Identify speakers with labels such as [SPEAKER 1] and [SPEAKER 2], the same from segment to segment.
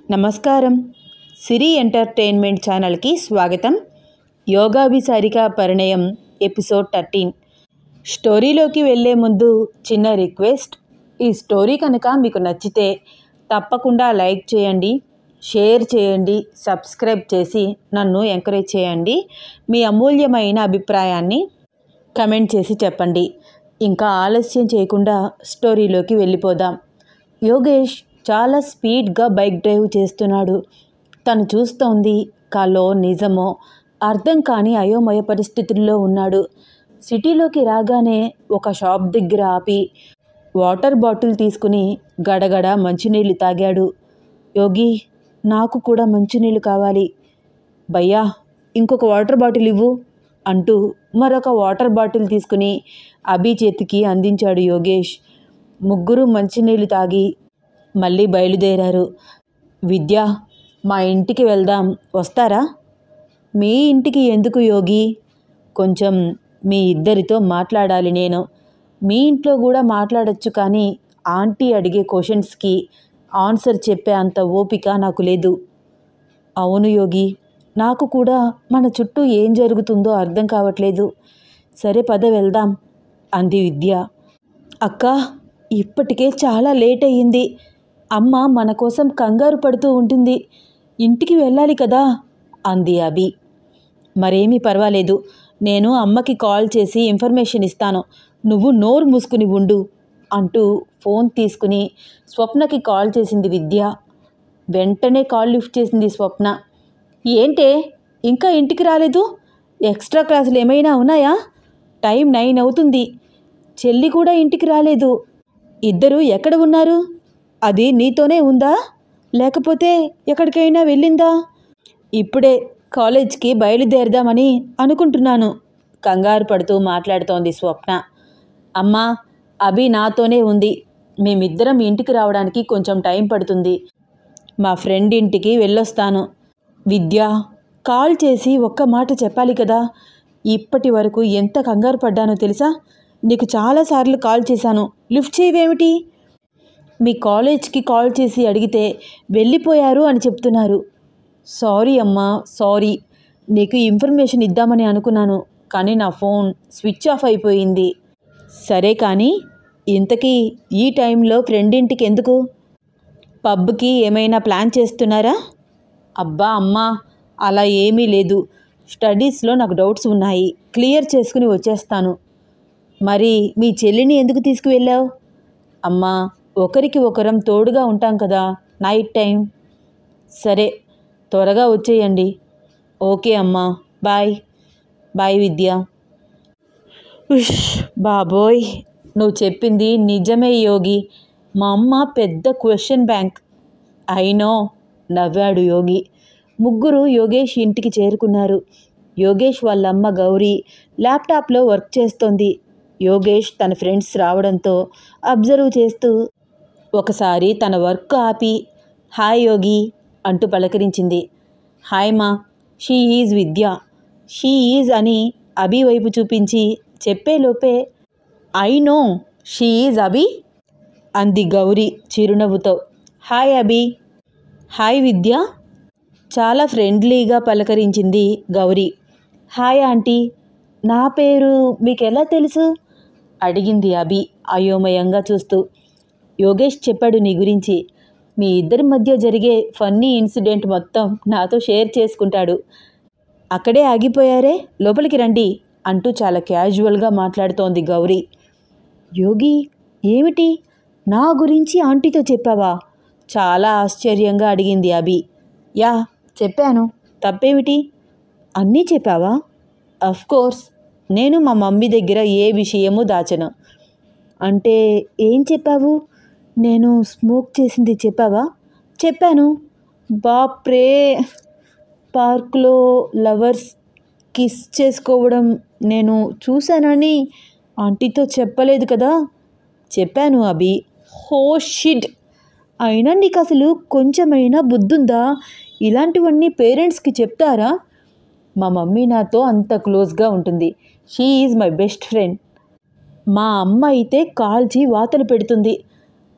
[SPEAKER 1] నమస్కారం. సిరి ఎంటర్టైన్మెంట్ ఛానల్కి స్వాగతం. యోగాభిసారిక పరిణయం ఎపిసోడ్ 13. స్టోరీలోకి వెళ్ళే ముందు చిన్న రిక్వెస్ట్. ఈ స్టోరీ కనుక మీకు నచ్చితే తప్పకుండా లైక్ చేయండి, షేర్ చేయండి, సబ్స్క్రైబ్ చేసి నన్ను ఎంకరేజ్ చేయండి. మీ అమూల్యమైన అభిప్రాయాన్ని కమెంట్ చేసి చెప్పండి. ఇంకా ఆలస్యం చేయకుండా స్టోరీలోకి వెళ్ళిపోదాం. యోగేష్ చాలా స్పీడ్గా బైక్ డ్రైవ్ చేస్తున్నాడు. తను చూస్తోంది కలో నిజమో అర్థం కాని అయోమయ పరిస్థితుల్లో ఉన్నాడు. సిటీలోకి రాగానే ఒక షాప్ దగ్గర ఆపి వాటర్ బాటిల్ తీసుకుని గడగడ మంచినీళ్ళు తాగాడు. యోగి, నాకు కూడా మంచినీళ్ళు కావాలి. భయ్యా, ఇంకొక వాటర్ బాటిల్ ఇవ్వు అంటూ మరొక వాటర్ బాటిల్ తీసుకుని అభి చేతికి అందించాడు యోగేష్. ముగ్గురు మంచినీళ్ళు తాగి మళ్ళీ బయలుదేరారు. విద్య, మా ఇంటికి వెళ్దాం, వస్తారా? మీ ఇంటికి ఎందుకు యోగి? కొంచెం మీ ఇద్దరితో మాట్లాడాలి నేను. మీ ఇంట్లో కూడా మాట్లాడచ్చు, కానీ ఆంటీ అడిగే క్వశ్చన్స్కి ఆన్సర్ చెప్పే అంత ఓపిక నాకు లేదు. అవును యోగి, నాకు కూడా మన చుట్టూ ఏం జరుగుతుందో అర్థం కావట్లేదు. సరే పద వెళ్దాం అంది విద్య. అక్క, ఇప్పటికే చాలా లేట్ అయ్యింది. అమ్మ మన కోసం కంగారు పడుతూ ఉంటుంది. ఇంటికి వెళ్ళాలి కదా అంది అభి. మరేమీ పర్వాలేదు, నేను అమ్మకి కాల్ చేసి ఇన్ఫర్మేషన్ ఇస్తాను, నువ్వు నోరు మూసుకుని ఉండు అంటూ ఫోన్ తీసుకుని స్వప్నకి కాల్ చేసింది విద్య. వెంటనే కాల్ లిఫ్ట్ చేసింది స్వప్న. ఏంటే ఇంకా ఇంటికి రాలేదు? ఎక్స్ట్రా క్లాసులు ఏమైనా ఉన్నాయా? టైం 9 అవుతుంది. చెల్లి కూడా ఇంటికి రాలేదు. ఇద్దరు ఎక్కడ ఉన్నారు? అది నీతోనే ఉందా, లేకపోతే ఎక్కడికైనా వెళ్ళిందా? ఇప్పుడే కాలేజ్కి బయలుదేరదామని అనుకుంటున్నాను కంగారు పడుతూ మాట్లాడుతోంది స్వప్న. అమ్మా, అభి నాతోనే ఉంది. మేమిద్దరం ఇంటికి రావడానికి కొంచెం టైం పడుతుంది. మా ఫ్రెండ్ ఇంటికి వెళ్ళొస్తాను. విద్య, కాల్ చేసి ఒక్క మాట చెప్పాలి కదా. ఇప్పటి వరకు ఎంత కంగారు పడ్డానో తెలుసా? నీకు చాలాసార్లు కాల్ చేశాను, లిఫ్ట్ చేయవేమిటి? మీ కాలేజ్కి కాల్ చేసి అడిగితే వెళ్ళిపోయారు అని చెప్తున్నారు. సారీ అమ్మా, సారీ. నీకు ఇన్ఫర్మేషన్ ఇద్దామని అనుకున్నాను, కానీ నా ఫోన్ స్విచ్ ఆఫ్ అయిపోయింది. సరే కానీ ఇంతకీ ఈ టైంలో ఫ్రెండ్ ఇంటికి ఎందుకు? పబ్కి ఏమైనా ప్లాన్ చేస్తున్నారా? అబ్బా అమ్మా, అలా ఏమీ లేదు. స్టడీస్లో నాకు డౌట్స్ ఉన్నాయి, క్లియర్ చేసుకుని వచ్చేస్తాను. మరి మీ చెల్లిని ఎందుకు తీసుకువెళ్ళావు? అమ్మా, ఒకరికి ఒకరం తోడుగా ఉంటాం కదా, నైట్ టైం. సరే, త్వరగా వచ్చేయండి. ఓకే అమ్మా, బాయ్. బాయ్ విద్య. బాబోయ్, నువ్వు చెప్పింది నిజమే యోగి. మా అమ్మ పెద్ద క్వశ్చన్ బ్యాంక్. అయినో, నవ్వాడు యోగి. ముగ్గురు యోగేష్ ఇంటికి చేరుకున్నారు. యోగేష్ వాళ్ళమ్మ గౌరీ ల్యాప్టాప్లో వర్క్ చేస్తోంది. యోగేష్ తన ఫ్రెండ్స్ రావడంతో అబ్జర్వ్ చేస్తూ ఒకసారి తన వర్క్ ఆపి హాయ్ యోగి అంటూ పలకరించింది. హాయ్ మా, she is Vidya. She is అని అభి వైపు చూపించి చెప్పేలోపే ఐ నో షీ ఈజ్ అభి అంది గౌరీ చిరునవ్వుతో. హాయ్ అభి. హాయ్ విద్య. చాలా ఫ్రెండ్లీగా పలకరించింది గౌరీ. హాయ్ ఆంటీ, నా పేరు మీకెలా తెలుసు అడిగింది అభి అయోమయంగా చూస్తూ. యోగేష్ చెప్పాడు నీ గురించి. మీ ఇద్దరి మధ్య జరిగే ఫన్నీ ఇన్సిడెంట్ మొత్తం నాతో షేర్ చేసుకుంటాడు. అక్కడే ఆగిపోయారే, లోపలికి రండి అంటూ చాలా క్యాజువల్గా మాట్లాడుతోంది గౌరీ. యోగి, ఏమిటి, నా గురించి ఆంటీతో చెప్పావా? చాలా ఆశ్చర్యంగా అడిగింది అభి. యా, చెప్పాను. తప్పేమిటి? అన్నీ చెప్పావా? అఫ్కోర్స్, నేను మా మమ్మీ దగ్గర ఏ విషయమూ దాచను. అంటే ఏం చెప్పావు? నేను స్మోక్ చేసింది చెప్పావా? చెప్పాను. బాప్రే, పార్క్లో లవర్స్ కిస్ చేసుకోవడం నేను చూశానని ఆంటీతో చెప్పలేదు కదా? చెప్పాను అభి. హో షిట్. అయినా నీకు అసలు కొంచెమైనా బుద్ధుందా? ఇలాంటివన్నీ పేరెంట్స్కి చెప్తారా? మా మమ్మీ నాతో అంత క్లోజ్గా ఉంటుంది. She is my best friend. మా అమ్మ అయితే కాల్చి వాతలు పెడుతుంది.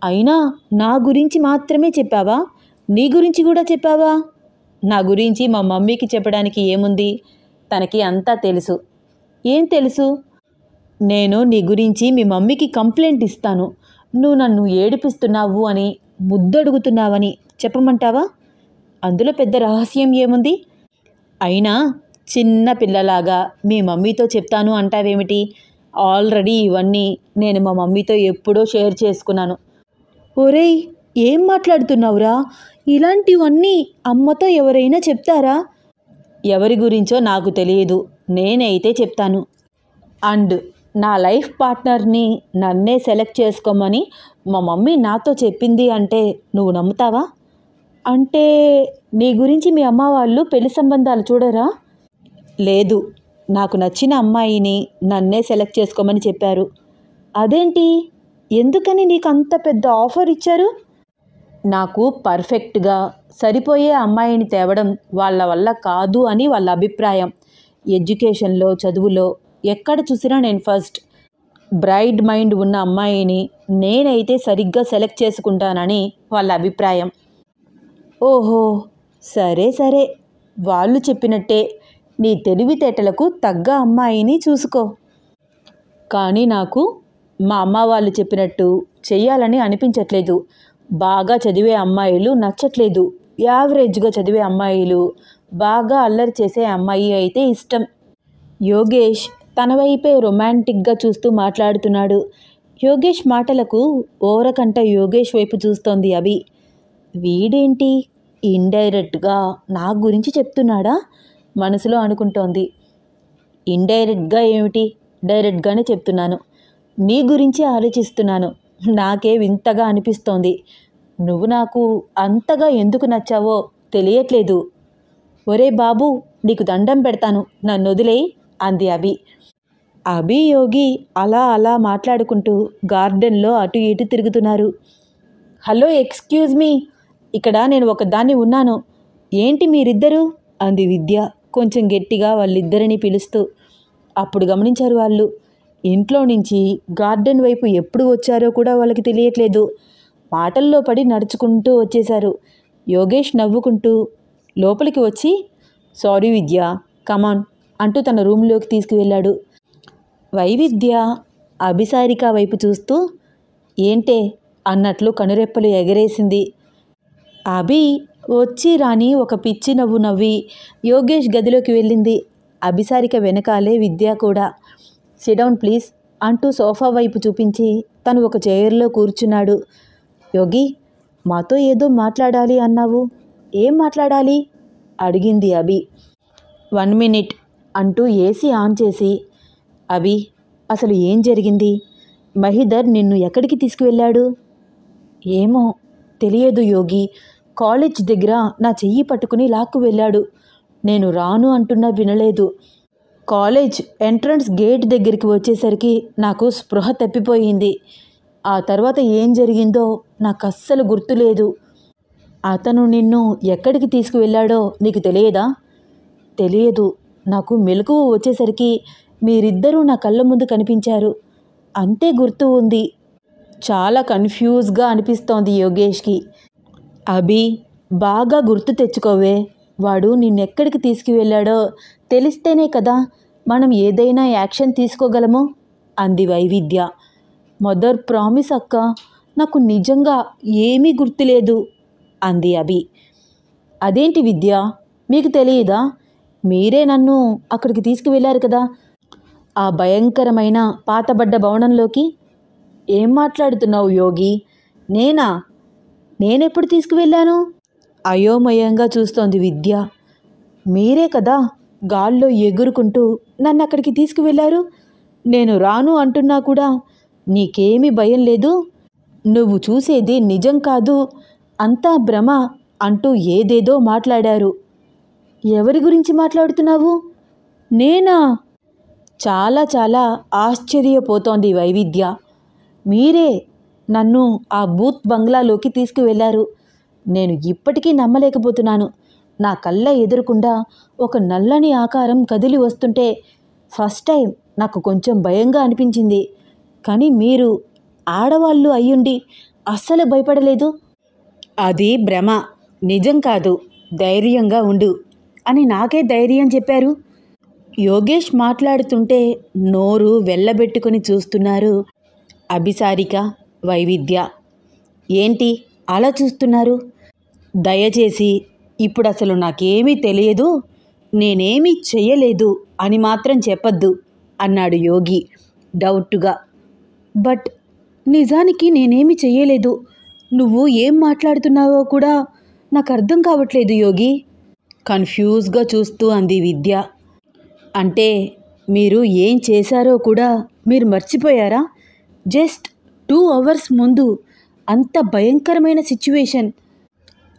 [SPEAKER 1] అయినా నా గురించి మాత్రమే చెప్పావా? నీ గురించి కూడా చెప్పావా? నా గురించి మా మమ్మీకి చెప్పడానికి ఏముంది? తనకి అంతా తెలుసు. ఏం తెలుసు? నేను నీ గురించి మీ మమ్మీకి కంప్లైంట్ ఇస్తాను. నువ్వు నన్ను ఏడిపిస్తున్నావు అని, ముద్దడుగుతున్నావని చెప్పమంటావా? అందులో పెద్ద రహస్యం ఏముంది? అయినా చిన్న పిల్లలాగా మీ మమ్మీతో చెప్తాను అంటావేమిటి? ఆల్రెడీ ఇవన్నీ నేను మా మమ్మీతో ఎప్పుడో షేర్ చేసుకున్నాను. ఒరేయ్, ఏం మాట్లాడుతున్నావురా? ఇలాంటివన్నీ అమ్మతో ఎవరైనా చెప్తారా? ఎవరి గురించో నాకు తెలియదు, నేనైతే చెప్తాను. అండ్ నా లైఫ్ పార్ట్నర్ని నన్నే సెలెక్ట్ చేసుకోమని మా మమ్మీ నాతో చెప్పింది అంటే నువ్వు నమ్ముతావా? అంటే నీ గురించి మీ అమ్మ వాళ్ళు పెళ్లి సంబంధాలు చూడరా? లేదు, నాకు నచ్చిన అమ్మాయిని నన్నే సెలెక్ట్ చేసుకోమని చెప్పారు. అదేంటి? ఎందుకని నీకు అంత పెద్ద ఆఫర్ ఇచ్చారు? నాకు పర్ఫెక్ట్గా సరిపోయే అమ్మాయిని తేవడం వాళ్ళ వల్ల కాదు అని వాళ్ళ అభిప్రాయం. ఎడ్యుకేషన్లో, చదువులో ఎక్కడ చూసినా నేను ఫస్ట్. బ్రైడ్ మైండ్ ఉన్న అమ్మాయిని నేనైతే సరిగ్గా సెలెక్ట్ చేసుకుంటానని వాళ్ళ అభిప్రాయం. ఓహో, సరే సరే, వాళ్ళు చెప్పినట్టే నీ తెలివితేటలకు తగ్గ అమ్మాయిని చూసుకో. కానీ నాకు మా అమ్మ వాళ్ళు చెప్పినట్టు చెయ్యాలని అనిపించట్లేదు. బాగా చదివే అమ్మాయిలు నచ్చట్లేదు. యావరేజ్గా చదివే అమ్మాయిలు, బాగా అల్లరి చేసే అమ్మాయి అయితే ఇష్టం. యోగేష్ తన వైపే రొమాంటిక్గా చూస్తూ మాట్లాడుతున్నాడు. యోగేష్ మాటలకు ఓరకంట యోగేష్ వైపు చూస్తోంది అభి. వీడేంటి ఇండైరెక్ట్గా నా గురించి చెప్తున్నాడా మనసులో అనుకుంటోంది. ఇండైరెక్ట్గా ఏమిటి, డైరెక్ట్గానే చెప్తున్నాను. నీ గురించి ఆలోచిస్తున్నాను. నాకే వింతగా అనిపిస్తోంది. నువ్వు నాకు అంతగా ఎందుకు నచ్చావో తెలియట్లేదు. ఒరే బాబు, నీకు దండం పెడతాను, నన్ను వదిలేయి అంది అభి. అభి, యోగి అలా అలా మాట్లాడుకుంటూ గార్డెన్లో అటు ఇటు తిరుగుతున్నారు. హలో, ఎక్స్క్యూజ్ మీ, ఇక్కడ నేను ఒకదాన్ని ఉన్నాను. ఏంటి మీరిద్దరూ అంది విద్య కొంచెం గట్టిగా వాళ్ళిద్దరిని పిలుస్తూ. అప్పుడు గమనించారు వాళ్ళు. ఇంట్లో నుంచి గార్డెన్ వైపు ఎప్పుడు వచ్చారో కూడా వాళ్ళకి తెలియట్లేదు. మాటల్లో పడి నడుచుకుంటూ వచ్చేశారు. యోగేష్ నవ్వుకుంటూ లోపలికి వచ్చి, సారీ విద్య, కమాన్ అంటూ తన రూమ్లోకి తీసుకువెళ్ళాడు. వైవిద్య అభిసారిక వైపు చూస్తూ ఏంటే అన్నట్లు కనురెప్పలు ఎగరేసింది. అభి వచ్చి రాని ఒక పిచ్చి నవ్వు నవ్వి యోగేష్ గదిలోకి వెళ్ళింది. అభిసారిక వెనకాలే విద్య కూడా. సిడౌన్ ప్లీజ్ అంటూ సోఫా వైపు చూపించి తను ఒక చైర్లో కూర్చున్నాడు. యోగి, మాతో ఏదో మాట్లాడాలి అన్నావు, ఏం మాట్లాడాలి అడిగింది అభి. 1 minute అంటూ ఏసీ ఆన్ చేసి, అభి అసలు ఏం జరిగింది? మహిధర్ నిన్ను ఎక్కడికి తీసుకువెళ్ళాడు? ఏమో తెలియదు యోగి, కాలేజ్ దగ్గర నా చెయ్యి పట్టుకుని లాక్కు వెళ్ళాడు. నేను రాను అంటున్నా వినలేదు. కాలేజ్ ఎంట్రన్స్ గేట్ దగ్గరికి వచ్చేసరికి నాకు స్పృహ తప్పిపోయింది. ఆ తర్వాత ఏం జరిగిందో నాకు అస్సలు గుర్తులేదు. అతను నిన్ను ఎక్కడికి తీసుకువెళ్ళాడో నీకు తెలియదా? తెలియదు. నాకు మెలకువ వచ్చేసరికి మీరిద్దరూ నా కళ్ళ ముందు కనిపించారు, అంతే గుర్తు ఉంది. చాలా కన్ఫ్యూజ్గా అనిపిస్తోంది యోగేష్కి. అభి, బాగా గుర్తు తెచ్చుకోవే. వాడు నిన్నెక్కడికి తీసుకువెళ్ళాడో తెలిస్తేనే కదా మనం ఏదైనా యాక్షన్ తీసుకోగలము అంది వైవిద్య. మదర్ ప్రామిస్ అక్క, నాకు నిజంగా ఏమీ గుర్తులేదు అంది అభి. అదేంటి విద్య, మీకు తెలియదా? మీరే నన్ను అక్కడికి తీసుకువెళ్ళారు కదా, ఆ భయంకరమైన పాతబడ్డ భవనంలోకి. ఏం మాట్లాడుతున్నావు యోగి? నేనెప్పుడు తీసుకువెళ్ళాను? అయోమయంగా చూస్తోంది విద్య. మీరే కదా గాల్లో ఎగురుకుంటూ నన్ను అక్కడికి తీసుకువెళ్ళారు. నేను రాను అంటున్నా కూడా నీకేమీ భయం లేదు. నువ్వు చూసేది నిజం కాదు, అంతా భ్రమ అంటూ ఏదేదో మాట్లాడారు. ఎవరి గురించి మాట్లాడుతున్నావు? నేనా? చాలా చాలా ఆశ్చర్యపోతోంది వైవిద్య. మీరే నన్ను ఆ బూత్ బంగ్లాలోకి తీసుకువెళ్ళారు. నేను ఇప్పటికీ నమ్మలేకపోతున్నాను. నా కళ్ళ ఎదురుకుండా ఒక నల్లని ఆకారం కదిలి వస్తుంటే ఫస్ట్ టైం నాకు కొంచెం భయంగా అనిపించింది. కానీ మీరు ఆడవాళ్ళు అయ్యుండి అస్సలు భయపడలేదు. అది భ్రమ. నిజం కాదు, ధైర్యంగా ఉండు అని నాకే ధైర్యం చెప్పారు. యోగేష్ మాట్లాడుతుంటే నోరు వెళ్ళబెట్టుకుని చూస్తున్నారు అభిసారిక, వైవిద్య. ఏంటి అలా చూస్తున్నారు? దయచేసి ఇప్పుడు అసలు నాకేమీ తెలియదు, నేనేమీ చెయ్యలేదు అని మాత్రం చెప్పొద్దు అన్నాడు యోగి డౌట్గా. బట్ నిజానికి నేనేమి చెయ్యలేదు, నువ్వు ఏం మాట్లాడుతున్నావో కూడా నాకు అర్థం కావట్లేదు యోగి, కన్ఫ్యూజ్గా చూస్తూ అంది విద్య. అంటే మీరు ఏం చేశారో కూడా మీరు మర్చిపోయారా? జస్ట్ 2 అవర్స్ ముందు అంత భయంకరమైన సిచ్యువేషన్,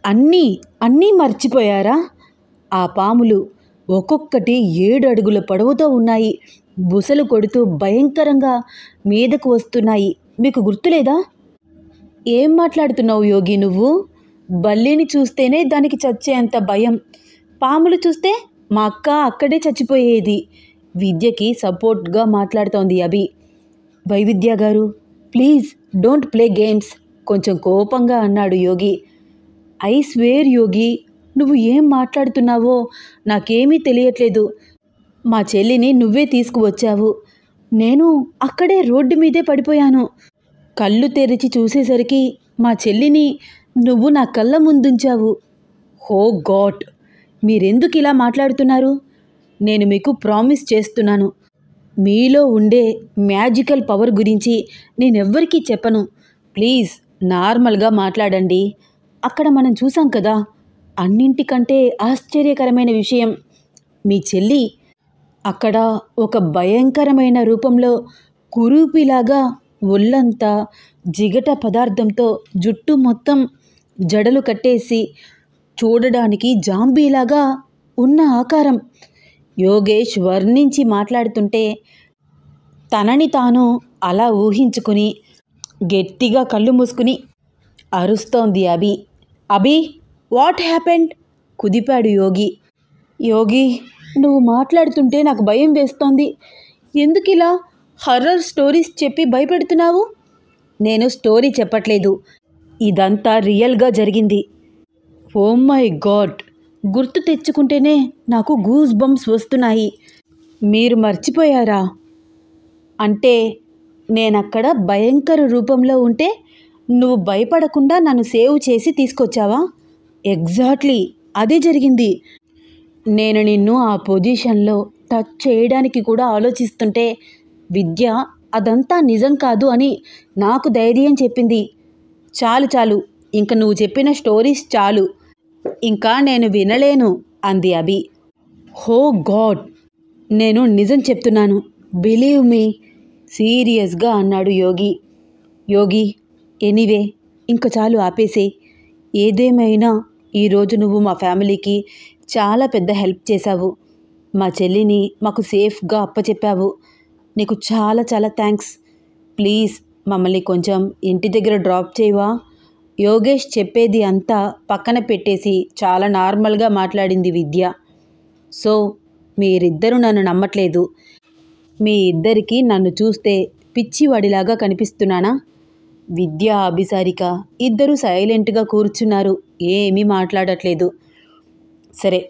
[SPEAKER 1] అన్నీ మర్చిపోయారా? ఆ పాములు ఒక్కొక్కటి 7 అడుగుల పొడవుతో ఉన్నాయి, బుసలు కొడుతూ భయంకరంగా మీదకు వస్తున్నాయి, మీకు గుర్తులేదా? ఏం మాట్లాడుతున్నావు యోగి నువ్వు? బల్లిని చూస్తేనే దానికి చచ్చేంత భయం, పాములు చూస్తే మా అక్క అక్కడే చచ్చిపోయేది. విద్యకి సపోర్ట్గా మాట్లాడుతోంది అభి. వైవిద్య గారు, ప్లీజ్ డోంట్ ప్లే గేమ్స్, కొంచెం కోపంగా అన్నాడు యోగి. ఐ స్వేర్ యోగి, నువ్వు ఏం మాట్లాడుతున్నావో నాకేమీ తెలియట్లేదు. మా చెల్లిని నువ్వే తీసుకువచ్చావు, నేను అక్కడే రోడ్డు మీదే పడిపోయాను. కళ్ళు తెరిచి చూసేసరికి మా చెల్లిని నువ్వు నా కళ్ళ ముందుంచావు. హో గాడ్, మీరెందుకు ఇలా మాట్లాడుతున్నారు? నేను మీకు ప్రామిస్ చేస్తున్నాను, మీలో ఉండే మ్యాజికల్ పవర్ గురించి నేనెవ్వరికీ చెప్పను. ప్లీజ్ నార్మల్గా మాట్లాడండి. అక్కడ మనం చూసాం కదా, అన్నింటికంటే ఆశ్చర్యకరమైన విషయం, మీ చెల్లి అక్కడ ఒక భయంకరమైన రూపంలో కురూపిలాగా ఒళ్ళంతా జిగట పదార్థంతో జుట్టు మొత్తం జడలు కట్టేసి చూడడానికి జాంబీలాగా ఉన్న ఆకారం. యోగేష్ వర్ణించి మాట్లాడుతుంటే తనని తాను అలా ఊహించుకుని గట్టిగా కళ్ళు మూసుకుని అరుస్తోంది అభి. అభి, వాట్ హ్యాపెండ్? కుదిపాడు యోగి. యోగి, నువ్వు మాట్లాడుతుంటే నాకు భయం వేస్తోంది, ఎందుకిలా హర్రర్ స్టోరీస్ చెప్పి భయపెడుతున్నావు? నేను స్టోరీ చెప్పట్లేదు, ఇదంతా రియల్గా జరిగింది. ఓ మై గాడ్, గుర్తు తెచ్చుకుంటేనే నాకు గూస్ బంప్స్ వస్తున్నాయి. మీరు మర్చిపోయారా? అంటే నేనక్కడ భయంకర రూపంలో ఉంటే నువ్వు భయపడకుండా నన్ను సేవ్ చేసి తీసుకొచ్చావా? ఎగ్జాక్ట్లీ అదే జరిగింది. నేను నిన్ను ఆ పొజిషన్లో టచ్ చేయడానికి కూడా ఆలోచిస్తుంటే విద్య అదంతా నిజం కాదు అని నాకు ధైర్యం చెప్పింది. చాలు చాలు, ఇంక నువ్వు చెప్పిన స్టోరీస్ చాలు, ఇంకా నేను వినలేను అంది అభి. హో గాడ్, నేను నిజం చెప్తున్నాను, బిలీవ్ మీ, సీరియస్గా అన్నాడు యోగి. యోగి, ఎనీవే ఇంక చాలు ఆపేసే. ఏదేమైనా ఈరోజు నువ్వు మా ఫ్యామిలీకి చాలా పెద్ద హెల్ప్ చేశావు, మా చెల్లిని మాకు సేఫ్గా అప్పచెప్పావు, నీకు చాలా చాలా థ్యాంక్స్. ప్లీజ్ మమ్మల్ని కొంచెం ఇంటి దగ్గర డ్రాప్ చేయవా? యోగేష్ చెప్పేది అంతా పక్కన పెట్టేసి చాలా నార్మల్గా మాట్లాడింది విద్య. సో మీరిద్దరూ నన్ను నమ్మట్లేదు, మీ ఇద్దరికీ నన్ను చూస్తే పిచ్చివాడిలాగా కనిపిస్తున్నానా? విద్య, అభిసారిక ఇద్దరూ సైలెంట్గా కూర్చున్నారు, ఏమీ మాట్లాడట్లేదు. సరే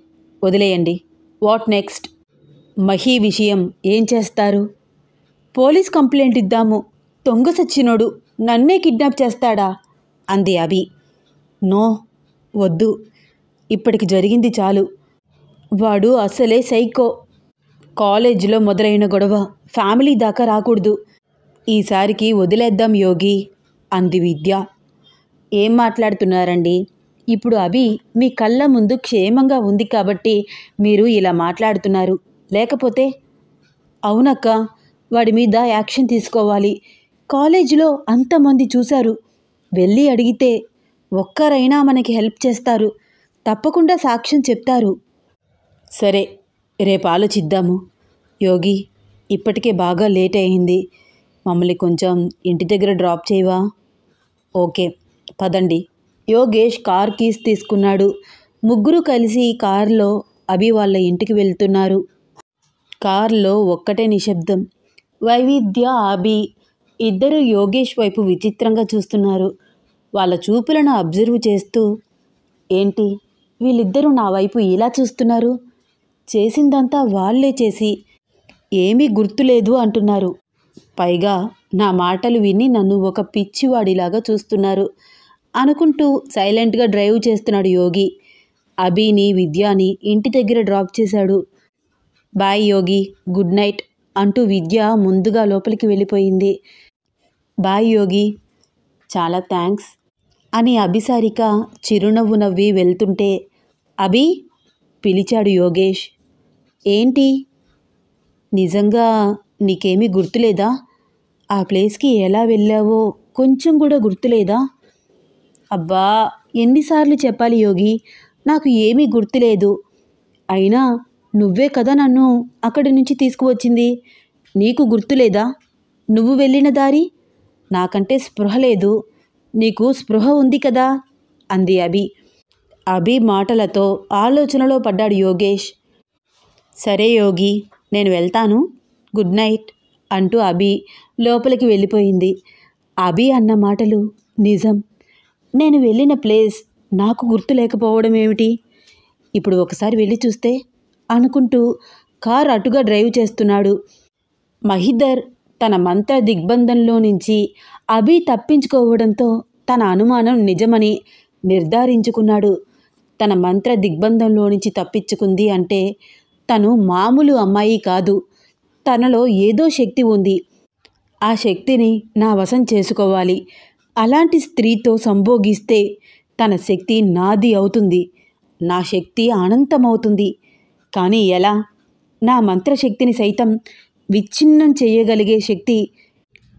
[SPEAKER 1] వదిలేయండి, వాట్ నెక్స్ట్? మహి విషయం ఏం చేస్తారు? పోలీస్ కంప్లైంట్ ఇద్దాము, దొంగ సచ్చినోడు నన్నే కిడ్నాప్ చేస్తాడా అంది అభి. నో, వద్దు, ఇప్పటికి జరిగింది చాలు. వాడు అసలే సైకో, కాలేజీలో మొదలైన గొడవ ఫ్యామిలీ దాకా రాకూడదు, ఈసారికి వదిలేద్దాం యోగి అంది విద్య. ఏం మాట్లాడుతున్నారండి? ఇప్పుడు అభి మీ కళ్ళ ముందు క్షేమంగా ఉంది కాబట్టి మీరు ఇలా మాట్లాడుతున్నారు, లేకపోతే? అవునక్క, వాడి మీద యాక్షన్ తీసుకోవాలి, కాలేజీలో అంతమంది చూశారు, వెళ్ళి అడిగితే ఒక్కరైనా మనకి హెల్ప్ చేస్తారు, తప్పకుండా సాక్ష్యం చెప్తారు. సరే రేపు ఆలోచిద్దాము. యోగి, ఇప్పటికే బాగా లేట్ అయింది, మమ్మల్ని కొంచెం ఇంటి దగ్గర డ్రాప్ చేయవా? ఓకే పదండి. యోగేష్ కార్ కీస్ తీసుకున్నాడు. ముగ్గురు కలిసి కారులో అభి వాళ్ళ ఇంటికి వెళ్తున్నారు. కారులో ఒక్కటే నిశ్శబ్దం. వైవిద్య, అభి ఇద్దరు యోగేష్ వైపు విచిత్రంగా చూస్తున్నారు. వాళ్ళ చూపులను అబ్జర్వ్ చేస్తూ, ఏంటి వీళ్ళిద్దరూ నా వైపు ఇలా చూస్తున్నారు? చేసిందంతా వాళ్ళే చేసి ఏమీ గుర్తులేదు అంటున్నారు. పైగా నా మాటలు విని నన్ను ఒక పిచ్చివాడిలాగా చూస్తున్నారు అనుకుంటూ సైలెంట్గా డ్రైవ్ చేస్తున్నాడు యోగి. అభిని, విద్యాని ఇంటి దగ్గర డ్రాప్ చేశాడు. బాయ్ యోగి, గుడ్ నైట్ అంటూ విద్య ముందుగా లోపలికి వెళ్ళిపోయింది. బాయ్ యోగి, చాలా థ్యాంక్స్ అని అభిసారిక చిరునవ్వు నవ్వి వెళ్తుంటే, అభి పిలిచాడు యోగేష్. ఏంటి? నిజంగా నీకేమీ గుర్తులేదా? ఆ ప్లేస్కి ఎలా వెళ్ళావో కొంచెం కూడా గుర్తులేదా? అబ్బా, ఎన్నిసార్లు చెప్పాలి యోగి, నాకు ఏమీ గుర్తులేదు. అయినా నువ్వే కదా నన్ను అక్కడి నుంచి తీసుకువచ్చింది. నీకు గుర్తులేదా నువ్వు వెళ్ళిన దారి? నాకంటే స్పృహ లేదు, నీకు స్పృహ ఉంది కదా అంది అభి. అభి మాటలతో ఆలోచనలో పడ్డాడు యోగేష్. సరే యోగి, నేను వెళ్తాను, గుడ్ నైట్ అంటూ అభి లోపలికి వెళ్ళిపోయింది. అభి అన్న మాటలు నిజం. నేను వెళ్ళిన ప్లేస్ నాకు గుర్తు లేకపోవడం ఏమిటి? ఇప్పుడు ఒకసారి వెళ్ళి చూస్తే అనుకుంటూ కార్ అటుగా డ్రైవ్ చేస్తున్నాడు. మహిదర్ తన మంత్ర దిగ్బంధంలో నుంచి అభి తప్పించుకోవడంతో తన అనుమానం నిజమని నిర్ధారించుకున్నాడు. తన మంత్ర దిగ్బంధంలో నుంచి తప్పించుకుంది అంటే తను మామూలు అమ్మాయి కాదు. తనలో ఏదో శక్తి ఉంది. ఆ శక్తిని నా వశం చేసుకోవాలి. అలాంటి స్త్రీతో సంభోగిస్తే తన శక్తి నాది అవుతుంది. నా శక్తి అనంతమవుతుంది. కానీ ఎలా? నా మంత్రశక్తిని సైతం విచ్ఛిన్నం చేయగలిగే శక్తి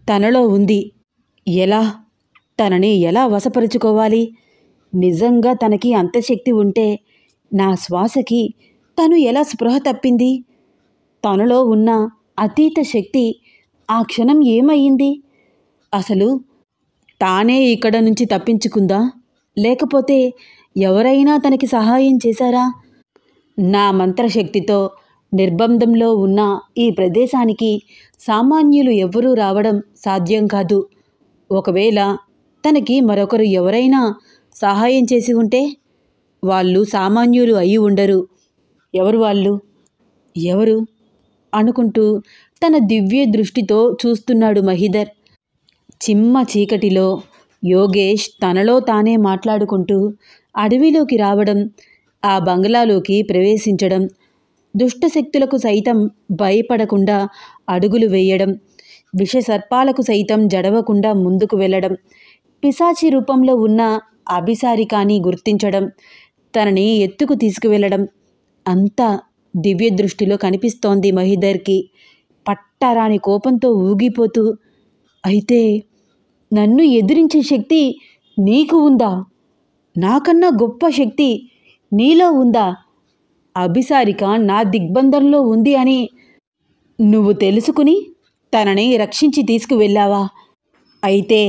[SPEAKER 1] తనలో ఉంది. ఎలా? తనని ఎలా వశపరుచుకోవాలి? నిజంగా తనకి అంత శక్తి ఉంటే నా శ్వాసకి తను ఎలా స్పృహ తప్పింది? తనలో ఉన్న అతీత శక్తి ఆ క్షణం ఏమయ్యింది? అసలు తానే ఇక్కడ నుంచి తప్పించుకుందా, లేకపోతే ఎవరైనా తనకి సహాయం చేశారా? నా మంత్రశక్తితో నిర్బంధంలో ఉన్న ఈ ప్రదేశానికి సామాన్యులు ఎవ్వరూ రావడం సాధ్యం కాదు. ఒకవేళ తనకి మరొకరు ఎవరైనా సహాయం చేసి ఉంటే వాళ్ళు సామాన్యులు అయి ఉండరు. ఎవరు వాళ్ళు? ఎవరు అనుకుంటూ తన దివ్య దృష్టితో చూస్తున్నాడు మహిదర్. చిమ్మ చీకటిలో యోగేష్ తనలో తానే మాట్లాడుకుంటూ అడవిలోకి రావడం, ఆ బంగ్లాలోకి ప్రవేశించడం, దుష్టశక్తులకు సైతం భయపడకుండా అడుగులు వేయడం, విషసర్పాలకు సైతం జడవకుండా ముందుకు వెళ్ళడం, పిశాచి రూపంలో ఉన్న అభిసారికాని గుర్తించడం, తనని ఎత్తుకు తీసుకువెళ్ళడం అంతా దివ్య దృష్టిలో కనిపిస్తోంది మహిదర్కి. పట్టరాని కోపంతో ఊగిపోతూ, అయితే నన్ను ఎదిరించే శక్తి నీకు ఉందా? నాకన్నా గొప్ప శక్తి నీలో ఉందా? అభిసారిక నా దిగ్బంధంలో ఉంది అని నువ్వు తెలుసుకుని తనని రక్షించి తీసుకువెళ్ళావా? అయితే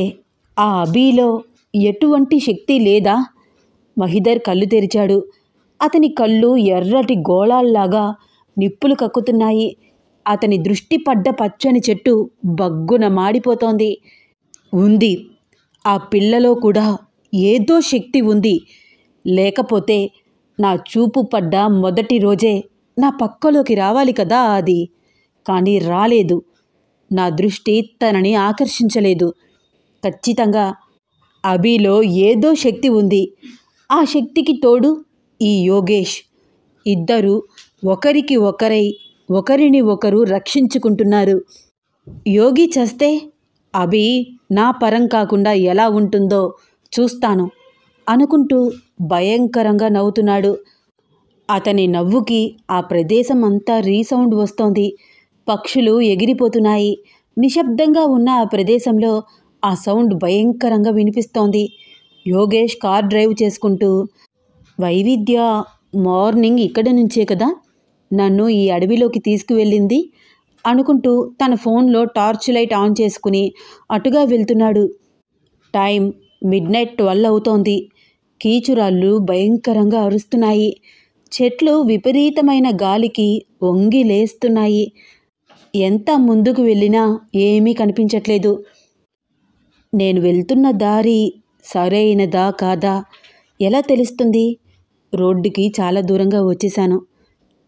[SPEAKER 1] ఆ అభిలో ఎటువంటి శక్తి లేదా? మహిదర్ కళ్ళు తెరిచాడు. అతని కళ్ళు ఎర్రటి గోళాల్లాగా నిప్పులు కక్కుతున్నాయి. అతని దృష్టి పడ్డ పచ్చని చెట్టు బగ్గున మాడిపోతోంది. ఉంది, ఆ పిల్లలో కూడా ఏదో శక్తి ఉంది. లేకపోతే నా చూపు పడ్డ మొదటి రోజే నా పక్కలోకి రావాలి కదా అది. కానీ రాలేదు. నా దృష్టి తనని ఆకర్షించలేదు. ఖచ్చితంగా అభిలో ఏదో శక్తి ఉంది. ఆ శక్తికి తోడు ఈ యోగేష్. ఇద్దరు ఒకరికి ఒకరై ఒకరిని ఒకరు రక్షించుకుంటున్నారు. యోగి చస్తే అభి నా పరం కాకుండా ఎలా ఉంటుందో చూస్తాను అనుకుంటూ భయంకరంగా నవ్వుతున్నాడు. అతని నవ్వుకి ఆ ప్రదేశం అంతా రీసౌండ్ వస్తోంది. పక్షులు ఎగిరిపోతున్నాయి. నిశ్శబ్దంగా ఉన్న ఆ ప్రదేశంలో ఆ సౌండ్ భయంకరంగా వినిపిస్తోంది. యోగేష్ కార్ డ్రైవ్ చేసుకుంటూ, వైవిధ్య మార్నింగ్ ఇక్కడి నుంచే కదా నన్ను ఈ అడవిలోకి తీసుకువెళ్ళింది అనుకుంటూ తన ఫోన్లో టార్చ్ లైట్ ఆన్ చేసుకుని అటుగా వెళ్తున్నాడు. టైం మిడ్నైట్ 12 అవుతోంది. కీచురాళ్ళు భయంకరంగా అరుస్తున్నాయి. చెట్లు విపరీతమైన గాలికి వంగి లేస్తున్నాయి. ఎంత ముందుకు వెళ్ళినా ఏమీ కనిపించట్లేదు. నేను వెళ్తున్న దారి సరైనదా కాదా ఎలా తెలుస్తుంది? రోడ్డుకి చాలా దూరంగా వచ్చేశాను.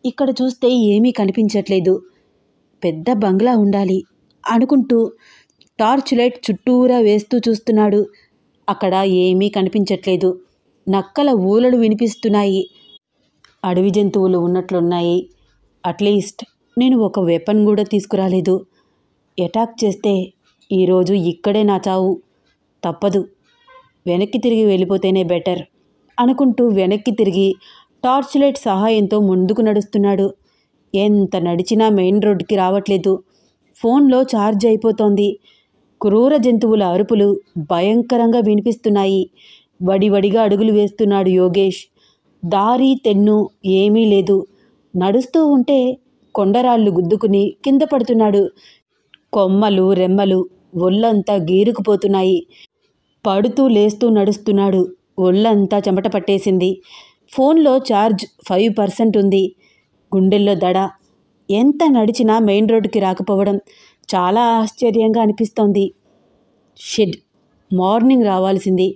[SPEAKER 1] ఇక్కడ చూస్తే ఏమీ కనిపించట్లేదు. పెద్ద బంగ్లా ఉండాలి అనుకుంటూ టార్చ్ లైట్ చుట్టూరా వేస్తూ చూస్తున్నాడు. అక్కడ ఏమీ కనిపించట్లేదు. నక్కల ఊలలు వినిపిస్తున్నాయి. అడవి జంతువులు ఉన్నట్లున్నాయి. అట్లీస్ట్ నేను ఒక వెపన్ కూడా తీసుకురాలేదు. అటాక్ చేస్తే ఈరోజు ఇక్కడే నా చావు. తప్పదు, వెనక్కి తిరిగి వెళ్ళిపోతేనే బెటర్ అనుకుంటూ వెనక్కి తిరిగి టార్చ్ లైట్ సహాయంతో ముందుకు నడుస్తున్నాడు. ఎంత నడిచినా మెయిన్ రోడ్డుకి రావట్లేదు. ఫోన్లో ఛార్జ్ అయిపోతోంది. క్రూర జంతువుల అరుపులు భయంకరంగా వినిపిస్తున్నాయి. వడివడిగా అడుగులు వేస్తున్నాడు యోగేష్. దారి తెన్ను ఏమీ లేదు. నడుస్తూ ఉంటే కొండరాళ్ళు గుద్దుకుని కింద పడుతున్నాడు. కొమ్మలు రెమ్మలు ఒళ్ళంతా గీరుకుపోతున్నాయి. పడుతూ లేస్తూ నడుస్తున్నాడు. ఒళ్ళంతా చెమట పట్టేసింది. ఫోన్లో ఛార్జ్ 5% ఉంది. గుండెల్లో దడ. ఎంత నడిచినా మెయిన్ రోడ్డుకి రాకపోవడం చాలా ఆశ్చర్యంగా అనిపిస్తోంది. షెడ్, మార్నింగ్ రావాల్సింది.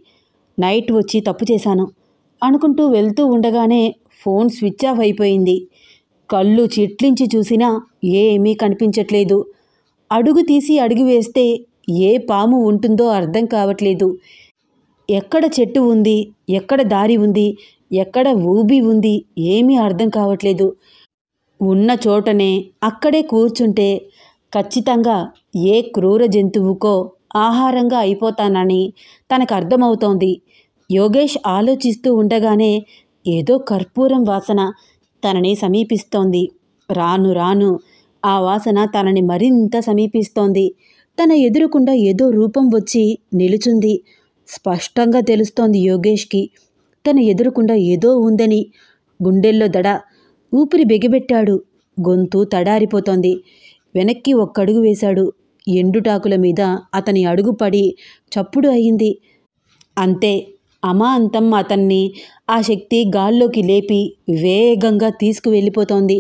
[SPEAKER 1] నైట్ వచ్చి తప్పు చేశాను అనుకుంటూ వెళ్తూ ఉండగానే ఫోన్ స్విచ్ ఆఫ్ అయిపోయింది. కళ్ళు చిట్లించి చూసినా ఏమీ కనిపించట్లేదు. అడుగు తీసి అడుగు వేస్తే ఏ పాము ఉంటుందో అర్థం కావట్లేదు. ఎక్కడ చెట్టు ఉంది, ఎక్కడ దారి ఉంది, ఎక్కడ ఊబి ఉంది ఏమీ అర్థం కావట్లేదు. ఉన్న చోటనే అక్కడే కూర్చుంటే ఖచ్చితంగా ఏ క్రూర జంతువుకో ఆహారంగా అయిపోతానని తనకు అర్థమవుతోంది. యోగేష్ ఆలోచిస్తూ ఉండగానే ఏదో కర్పూరం వాసన తనని సమీపిస్తోంది. రాను రాను ఆ వాసన తనని మరింత సమీపిస్తోంది. తన ఎదురుకుండా ఏదో రూపం వచ్చి నిలుచుంది. స్పష్టంగా తెలుస్తోంది యోగేష్కి తన ఎదురుకుండా ఏదో ఉందని. గుండెల్లో దడ. ఊపిరి బిగబెట్టాడు. గొంతు తడారిపోతోంది. వెనక్కి ఒక్కడుగు వేశాడు. ఎండుటాకుల మీద అతని అడుగు పడి చప్పుడు అయింది. అంతే, అమాంతం అతన్ని ఆ శక్తి గాల్లోకి లేపి వేగంగా తీసుకువెళ్ళిపోతోంది.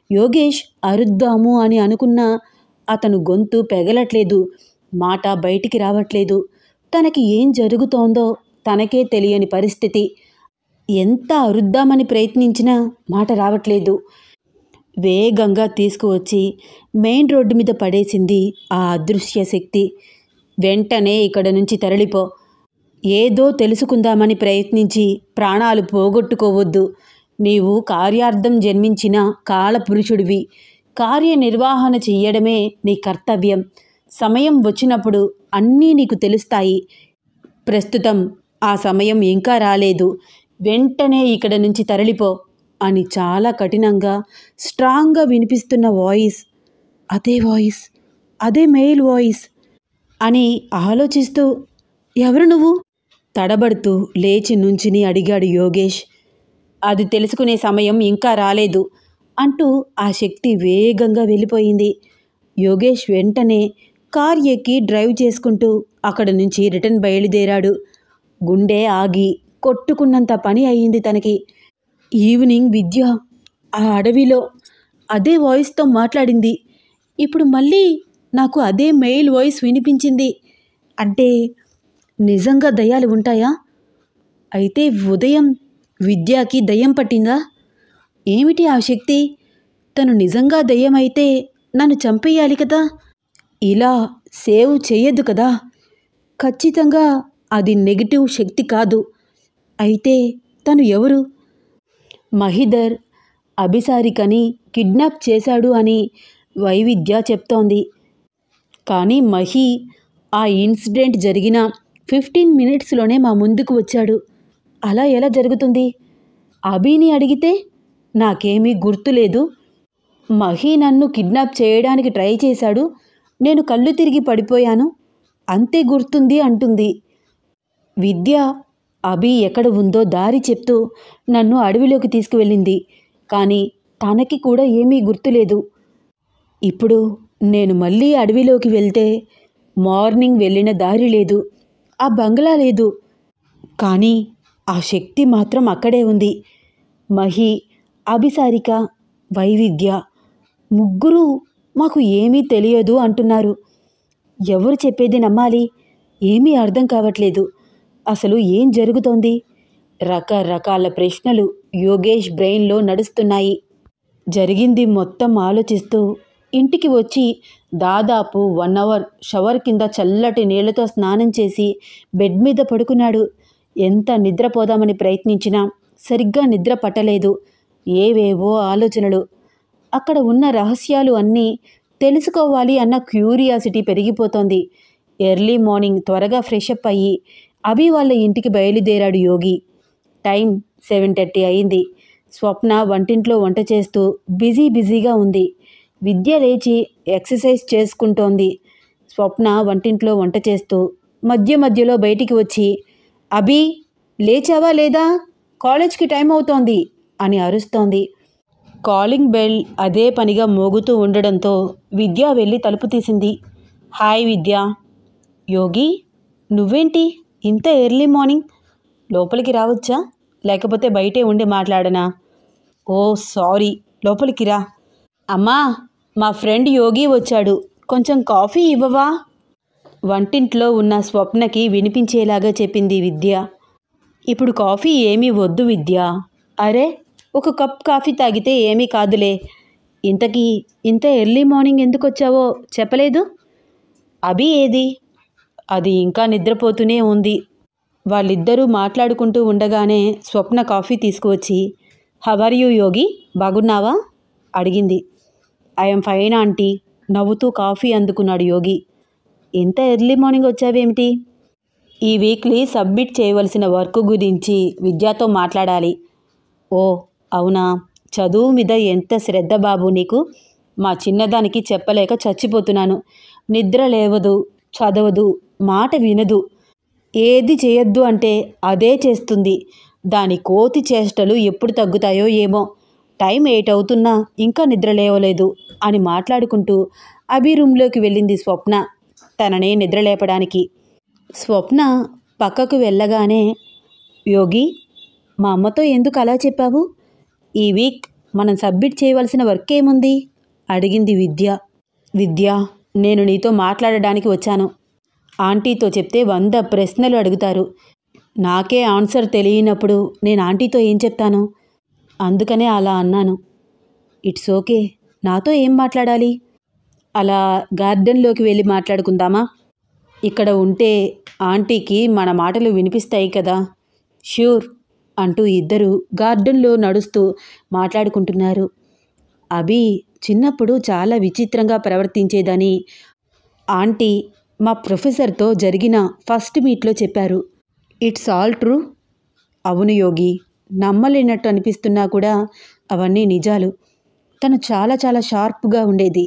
[SPEAKER 1] యోగేష్ అరుద్దాము అని అనుకున్నా అతను గొంతు పెగలట్లేదు. మాట బయటికి రావట్లేదు. తనకి ఏం జరుగుతోందో తనకే తెలియని పరిస్థితి. ఎంత అరుద్దామని ప్రయత్నించినా మాట రావట్లేదు. వేగంగా తీసుకువచ్చి మెయిన్ రోడ్డు మీద పడేసింది ఆ అదృశ్య శక్తి. వెంటనే ఇక్కడ నుంచి తరలిపో. ఏదో తెలుసుకుందామని ప్రయత్నించి ప్రాణాలు పోగొట్టుకోవద్దు. నీవు కార్యార్థం జన్మించిన కాలపురుషుడివి. కార్యనిర్వహణ చెయ్యడమే నీ కర్తవ్యం. సమయం వచ్చినప్పుడు అన్నీ నీకు తెలుస్తాయి. ప్రస్తుతం ఆ సమయం ఇంకా రాలేదు. వెంటనే ఇక్కడ నుంచి తరలిపో అని చాలా కఠినంగా స్ట్రాంగ్గా వినిపిస్తున్న వాయిస్. అదే మెయిల్ వాయిస్ అని ఆలోచిస్తూ, ఎవరు నువ్వు? తడబడుతూ లేచి నుంచుని అడిగాడు యోగేష్. అది తెలుసుకునే సమయం ఇంకా రాలేదు అంటూ ఆ శక్తి వేగంగా వెళ్ళిపోయింది. యోగేష్ వెంటనే కార్ ఎక్కి డ్రైవ్ చేసుకుంటూ అక్కడ నుంచి రిటర్న్ బయలుదేరాడు. గుండె ఆగి కొట్టుకున్నంత పని అయ్యింది తనకి. ఈవినింగ్ విద్య ఆ అడవిలో అదే వాయిస్తో మాట్లాడింది. ఇప్పుడు మళ్ళీ నాకు అదే మెయిల్ వాయిస్ వినిపించింది. అంటే నిజంగా దయ్యాలు ఉంటాయా? అయితే ఉదయం విద్యకి దయ్యం పట్టిందా? ఏమిటి ఆ శక్తి? తను నిజంగా దయ్యమైతే నన్ను చంపేయాలి కదా. ఇలా సేవ్ చేయొద్దు కదా. ఖచ్చితంగా అది నెగిటివ్ శక్తి కాదు. అయితే తను ఎవరు? మహిధర్ అభిసారికని కిడ్నాప్ చేశాడు అని వైవిద్య చెప్తోంది. కానీ మహి ఆ ఇన్సిడెంట్ జరిగిన 15 మినిట్స్లోనే మా ముందుకు వచ్చాడు. అలా ఎలా జరుగుతుంది? అభిని అడిగితే నాకేమీ గుర్తులేదు. మహి నన్ను కిడ్నాప్ చేయడానికి ట్రై చేశాడు. నేను కళ్ళు తిరిగి పడిపోయాను, అంతే గుర్తుంది అంటుంది. విద్య అభి ఎక్కడ ఉందో దారి చెప్తూ నన్ను అడవిలోకి తీసుకువెళ్ళింది. కానీ తనకి కూడా ఏమీ గుర్తులేదు. ఇప్పుడు నేను మళ్ళీ అడవిలోకి వెళ్తే మార్నింగ్ వెళ్ళిన దారి లేదు, ఆ బంగ్లా లేదు. కానీ ఆ శక్తి మాత్రం అక్కడే ఉంది. మహి, అభిసారిక, వైవిద్య ముగ్గురు మాకు ఏమీ తెలియదు అంటున్నారు. ఎవరు చెప్పేది నమ్మాలి? ఏమీ అర్థం కావట్లేదు. అసలు ఏం జరుగుతోంది? రకరకాల ప్రశ్నలు యోగేష్ బ్రెయిన్లో నడుస్తున్నాయి. జరిగింది మొత్తం ఆలోచిస్తూ ఇంటికి వచ్చి దాదాపు 1 అవర్ షవర్ కింద చల్లటి నీళ్లతో స్నానం చేసి బెడ్ మీద పడుకున్నాడు. ఎంత నిద్రపోదామని ప్రయత్నించినా సరిగ్గా నిద్ర పట్టలేదు. ఏవేవో ఆలోచనలు. అక్కడ ఉన్న రహస్యాలు అన్నీ తెలుసుకోవాలి అన్న క్యూరియాసిటీ పెరిగిపోతోంది. ఎర్లీ మార్నింగ్ త్వరగా ఫ్రెషప్ అయ్యి అభి వాళ్ళ ఇంటికి బయలుదేరాడు యోగి. టైం 7:30 అయింది. స్వప్న వంటింట్లో వంట చేస్తూ బిజీగా ఉంది. విద్య లేచి ఎక్సర్సైజ్ చేసుకుంటోంది. స్వప్న వంటింట్లో వంట చేస్తూ మధ్యలో బయటికి వచ్చి, అభి లేచావా లేదా? కాలేజ్కి టైం అవుతోంది అని అరుస్తోంది. కాలింగ్ బెల్ అదే పనిగా మోగుతూ ఉండడంతో విద్య వెళ్ళి తలుపు తీసింది. హాయ్ విద్య. యోగి, నువ్వేంటి ఇంత ఎర్లీ మార్నింగ్? లోపలికి రావచ్చా, లేకపోతే బయటే ఉండి మాట్లాడనా? ఓ సారీ, లోపలికి రా. అమ్మా, మా ఫ్రెండ్ యోగి వచ్చాడు, కొంచెం కాఫీ ఇవ్వవా? వంటింట్లో ఉన్న స్వప్నకి వినిపించేలాగా చెప్పింది విద్య. ఇప్పుడు కాఫీ ఏమీ వద్దు విద్య. అరే, ఒక కప్ కాఫీ తాగితే ఏమీ కాదులే. ఇంతకీ ఇంత ఎర్లీ మార్నింగ్ ఎందుకు వచ్చావో చెప్పలేదు? అభి ఏది? అది ఇంకా నిద్రపోతూనే ఉంది. వాళ్ళిద్దరూ మాట్లాడుకుంటూ ఉండగానే స్వప్న కాఫీ తీసుకువచ్చి, హౌ ఆర్ యూ యోగి, బాగున్నావా అడిగింది. ఐఎమ్ ఫైన్ ఆంటీ నవ్వుతూ కాఫీ అందుకున్నాడు యోగి. ఇంత ఎర్లీ మార్నింగ్ వచ్చావేమిటి? ఈ వీక్లీ సబ్మిట్ చేయవలసిన వర్క్ గురించి విద్యతో మాట్లాడాలి. ఓ అవునా, చదువు మీద ఎంత శ్రద్ధ బాబు నీకు. మా చిన్నదానికి చెప్పలేక చచ్చిపోతున్నాను. నిద్ర లేవదు, చదవదు, మాట వినదు. ఏది చేయొద్దు అంటే అదే చేస్తుంది. దాని కోతి చేష్టలు ఎప్పుడు తగ్గుతాయో ఏమో. టైం 8 అవుతున్నా ఇంకా నిద్ర లేవలేదు అని మాట్లాడుకుంటూ అభి రూమ్లోకి వెళ్ళింది స్వప్న, తనని నిద్రలేపడానికి. స్వప్న పక్కకు వెళ్ళగానే, యోగి, మా అమ్మతో ఎందుకు అలా చెప్పావు? ఈ వీక్ మనం సబ్మిట్ చేయవలసిన వర్క్ ఏముంది అడిగింది విద్య. విద్య, నేను నీతో మాట్లాడడానికి వచ్చాను. ఆంటీతో చెప్తే 100 ప్రశ్నలు అడుగుతారు. నాకే ఆన్సర్ తెలియనప్పుడు నేను ఆంటీతో ఏం చెప్తాను? అందుకనే అలా అన్నాను. ఇట్స్ ఓకే, నాతో ఏం మాట్లాడాలి? అలా గార్డెన్లోకి వెళ్ళి మాట్లాడుకుందామా? ఇక్కడ ఉంటే ఆంటీకి మన మాటలు వినిపిస్తాయి కదా. ష్యూర్ అంటూ ఇద్దరు గార్డెన్లో నడుస్తూ మాట్లాడుకుంటున్నారు. అభి చిన్నప్పుడు చాలా విచిత్రంగా ప్రవర్తించేదని ఆంటీ మా ప్రొఫెసర్తో జరిగిన ఫస్ట్ మీట్లో చెప్పారు. It's all true? అవును యోగి, నమ్మలేనట్టు అనిపిస్తున్నా కూడా అవన్నీ నిజాలు. తను చాలా షార్ప్గా ఉండేది.